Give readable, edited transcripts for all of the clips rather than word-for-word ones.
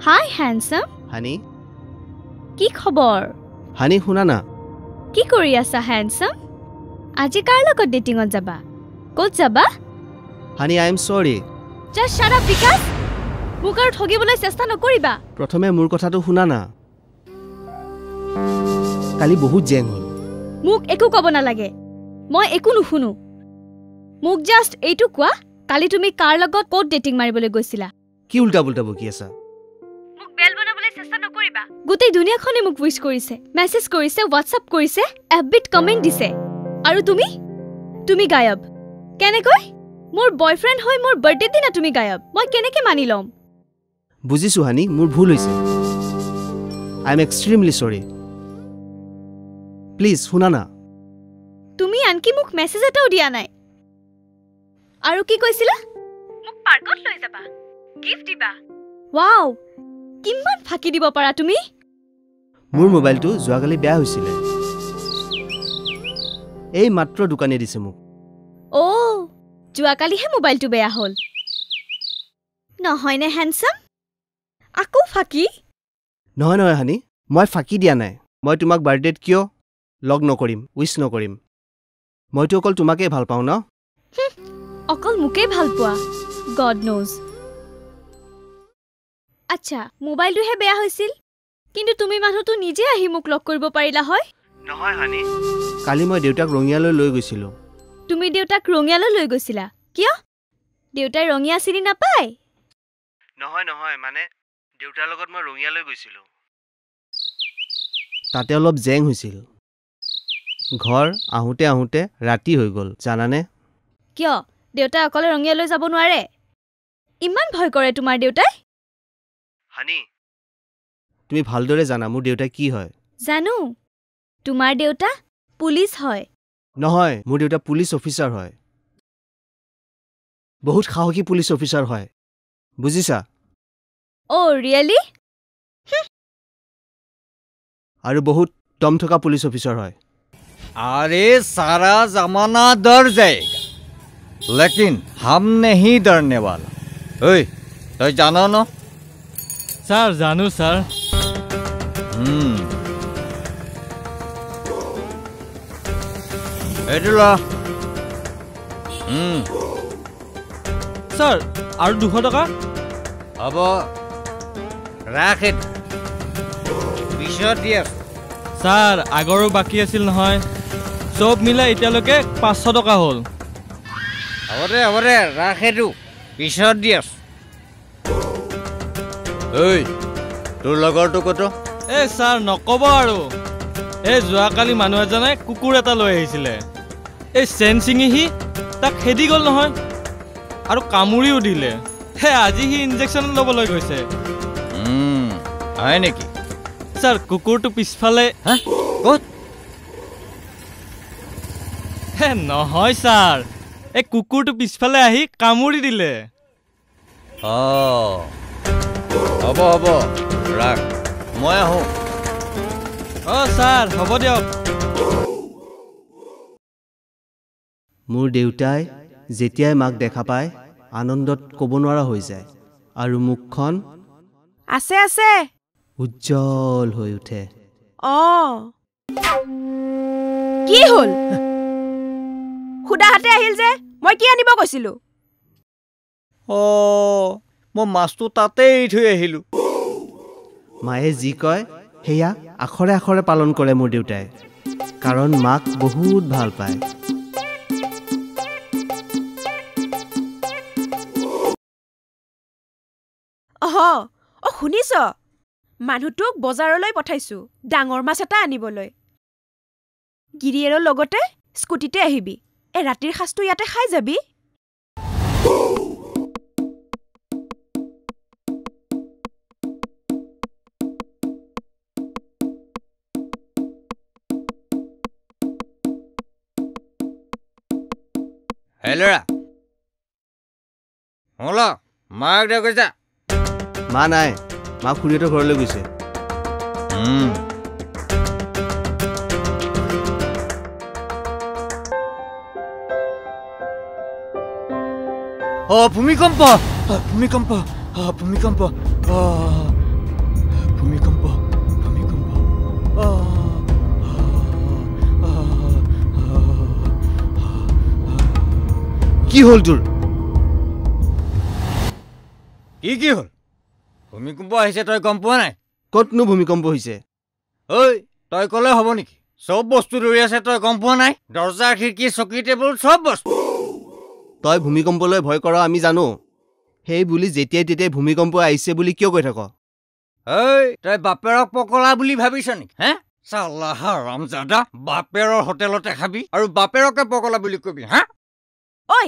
হাই handsome হানি কি খবৰ হানি শুনা না কি কৰি আছা হ্যান্ডসাম আজি কাৰ লগত ডেটিংত যাবা ক'ত যাবা হানি আই এম সৰি জাস্ট শাট আপ বিকাশ মোক আৰু ঠগিবলৈ চেষ্টা নকৰিবা প্ৰথমে মোৰ কথাটো শুনা না কালি বহুত জেং হ'ল মোক একো ক'ব নালাগে মই একো নুশুনো মোক জাস্ট এইটো কোৱা কালি তুমি কাৰ লগত ক'ত ডেটিং মাৰিবলৈ গৈছিলা কি উল্টা পুল্টা বকি আছা মোক বেল বনাবলৈ চেষ্টা নকৰিবা গোটেই দুনিয়াখনে মোক উইশ কৰিছে মেছেজ কৰিছে হোৱাটছআপ কৰিছে এফবিত কমেন্ট দিছে আৰু তুমি গায়ব কেনেকৈ মোৰ বয়ফ্ৰেণ্ড হৈ মোৰ বাৰ্থডে দিনা তুমি গায়ব মই কেনেকৈ মানি লম বুজিছো হানি মোৰ ভুল হৈছে আই এম এক্সট্ৰিমলি সৰি প্লিজ শুনা না তুমি আনকি মোক মেছেজ এটাও দিয়া নাই আৰু কি কৈছিলা মোক পাৰ্কত লৈ যাবা গিফট দিবা ওয়াও কিমান ফাকি দিব পাৰা তুমি মোৰ মোবাইলটো যোৱাকালি বেয়া হৈছিলে এই মাত্ৰ দোকানে দিছে মোক ও যোৱাকালিহে মোবাইলটো বেয়া হ'ল নহয়নে হ্যান্ডসাম আকৌ ফাকি নহয় নহয় হানি মই ফাকি দিয়া নাই মই তোমাক বাৰ্থডেত কিয় লগ নকৰিম উইশ নকৰিম মইতো অকল তোমাকেই ভাল পাওঁ ন অকল মোকেই ভাল পোৱা গড নোজ আচ্ছা মোবাইলটোহে বেয়া হৈছিল কিন্তু তুমি মানুহটো নিজে আহি মোক লগ কৰিব পাৰিলা হয় নহয় হানি কালি মই দেউতাক ৰঙিয়ালৈ লৈ গৈছিলোঁ তুমি দেউতাক ৰঙিয়ালৈ লৈ গৈছিলা কিয় দেউতাই ৰঙিয়া চিনি নাপায় নহয় নহয় মানে দেউতাৰ লগত মই ৰঙিয়ালৈ গৈছিলোঁ তাতে অলপ জেং হৈছিল ঘৰ আহোঁতে আহোঁতে ৰাতি হৈ গ'ল জানানে কিয় দেউতাই অকলে ৰঙিয়ালৈ যাব নোৱাৰে ইমান ভয় কৰে তোমাৰ দেউতাই হানি তুমি ভালদৰে জানা মোৰ দেউতা কি হয় জানো তোমাৰ দেউতা পুলিচ হয় নহয় মোৰ দেউতা পুলিচ অফিচাৰ হয় বহুত সাহসী পুলিচ অফিচাৰ হয় বুজিছা অ ৰিয়েলি আৰু বহুত দম থকা পুলিচ অফিচাৰ হয় अरे सारा जमाना डर जाएगा लेकिन हम नहीं डरने वाला ओए तो जानो न सर जानू सर एडुला सर और 200 टका अब राखे पिছত दिया सर आगरो बाकी আছিল নহয় सब मिला এতিয়ালৈকে 500 টকা হল अरे राखे दु पिছত दिया ओय তোৰ লগৰটো কত এ স্যাৰ নকব আৰু এ যোৱাকালি মানুহ এজনে কুকুৰ এটা লৈ আহিছিলে এই সেন্সিংহি তাক খেদি গল নহয় আৰু কামুৰিও দিলে হে আজি হি ইনজেকচন লবলৈ গৈছে হয় নেকি স্যাৰ কুকুৰটো পিছফালে কত হে নহয় স্যাৰ এই কুকুৰটো পিছফালে আহি কামুৰি দিলে হ'ব ৰাখ মই আহো স্যাৰ হ'ব দিয়ক মোৰ দেউতাই যেতিয়াই মাক দেখা পায় আনন্দত ক'ব নোৱাৰা হৈ যায় আৰু মুখখন আছে উজ্জ্বল হৈ উঠে কি হল খুদাহাতে আহিল যে মই কি আনিব কৈছিলো মই মাছটো তাতে এৰি থৈ আহিলো মায়ে যি কয় সেয়া আখৰে আখৰে পালন কৰে মোৰ দেউতাই কাৰণ মাক বহুত ভাল পায় শুনিছ মানুহটোক বজাৰলৈ পঠাইছো ডাঙৰ মাছ এটা আনিবলৈ গিৰিয়েৰৰ লগতে স্কুটিতে আহিবি এ ৰাতিৰ সাজটো ইয়াতে খাই যাবি হেলৰা হলা মাক দে কৈছা মা নাই মা খুৰীহঁতৰ ঘৰলৈ গৈছে ভূমিকম্প ভূমিকম্প ভূমিকম্প ভূমিকম্প ভূমিকম্প কি হ'ল তোৰ কি হ'ল ভূমিকম্প আহিছে তই গম পোৱা নাই ক'তনো ভূমিকম্প হৈছে ঐ তই ক'লে হ'ব নেকি চব বস্তু দৌৰি আছে তই গম পোৱা নাই দৰ্জা খিৰিকী চকী টেবুল চব বস্তু তই ভূমিকম্পলৈ ভয় কৰ আমি জানো সেই বুলি যেতিয়াই তেতিয়াই ভূমিকম্প আহিছে বুলি কিয় কৈ থাক ঐ তই বাপেৰক পকলা বুলি ভাবিছ নেকি হে চাল্লা হাৰামজাদা বাপেৰৰ হোটেলতে খাবি আৰু বাপেৰকে পকলা বুলি কবি হা ঐ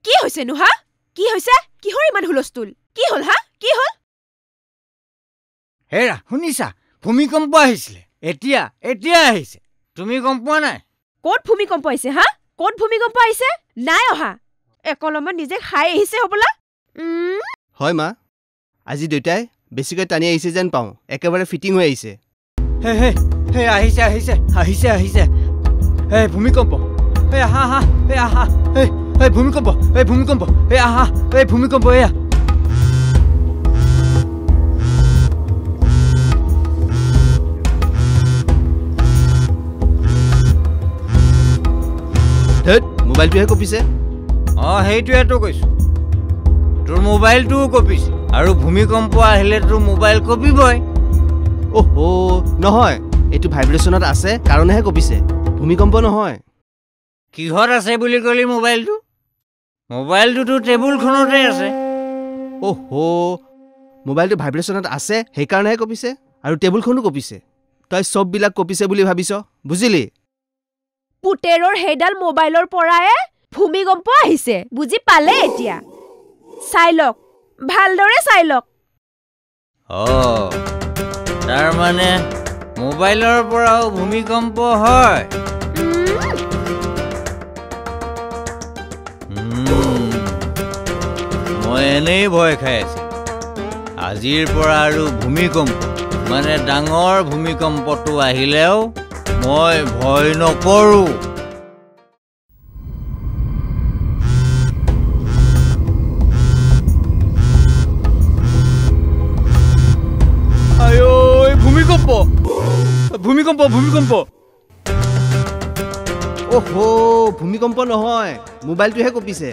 কি হৈছে নো হা কি হৈছে কিহৰ ইমান হুলস্থুল কি হ'ল হা কি হ'ল হেৰা শুনিছা ভূমিকম্প আহিছিলে এতিয়া আহিছে তুমি গম পোৱা নাই ক'ত ভূমিকম্প আহিছে হা ক'ত ভূমিকম্প আহিছে নাই অহা একলমত নিজে খাই আহিছে হ'বলা হয় মা আজি দেউতাই বেছিকৈ টানি আহিছে যেন পাওঁ একেবাৰে ফিটিং হৈ আহিছে হে আহিছে হে ভূমিকম্প হে আহা হে ভূমিকম্প হে আহা হে ভূমিকম্প এয়া ধেত মোবাইলটোহে কপিছে সেইটোৱেতো কৈছো তোৰ মোবাইলটোও কপিছে আৰু ভূমিকম্প আহিলে তোৰ মোবাইল কপিবই অ'হো নহয় এইটো ভাইব্ৰেশ্যনত আছে কাৰণেহে কপিছে ভূমিকম্প নহয় কিহত আছে বুলি ক'লি মোবাইলটোতো টেবুলখনতে আছে অ'হো মোবাইলটো ভাইব্ৰেশ্যনত আছে সেইকাৰণেহে কপিছে আৰু টেবুলখনো কপিছে তই চববিলাক কপিছে বুলি ভাবিছ বুজিলি পুতেৰৰ সেইডাল মোবাইলৰ পৰাই ভূমিকম্প আহিছে বুজি পালে এতিয়া চাই লওক ভালদৰে চাই লওক তাৰমানে মোবাইলৰ পৰাও ভূমিকম্প হয় মই এনেই ভয় খাই আছো আজিৰ পৰা আৰু ভূমিকম্প মানে ডাঙৰ ভূমিকম্পটো আহিলেও মই ভয় নকৰো ভূমিকম্প অ'হো ভূমিকম্প নহয় মোবাইলটোহে কপিছে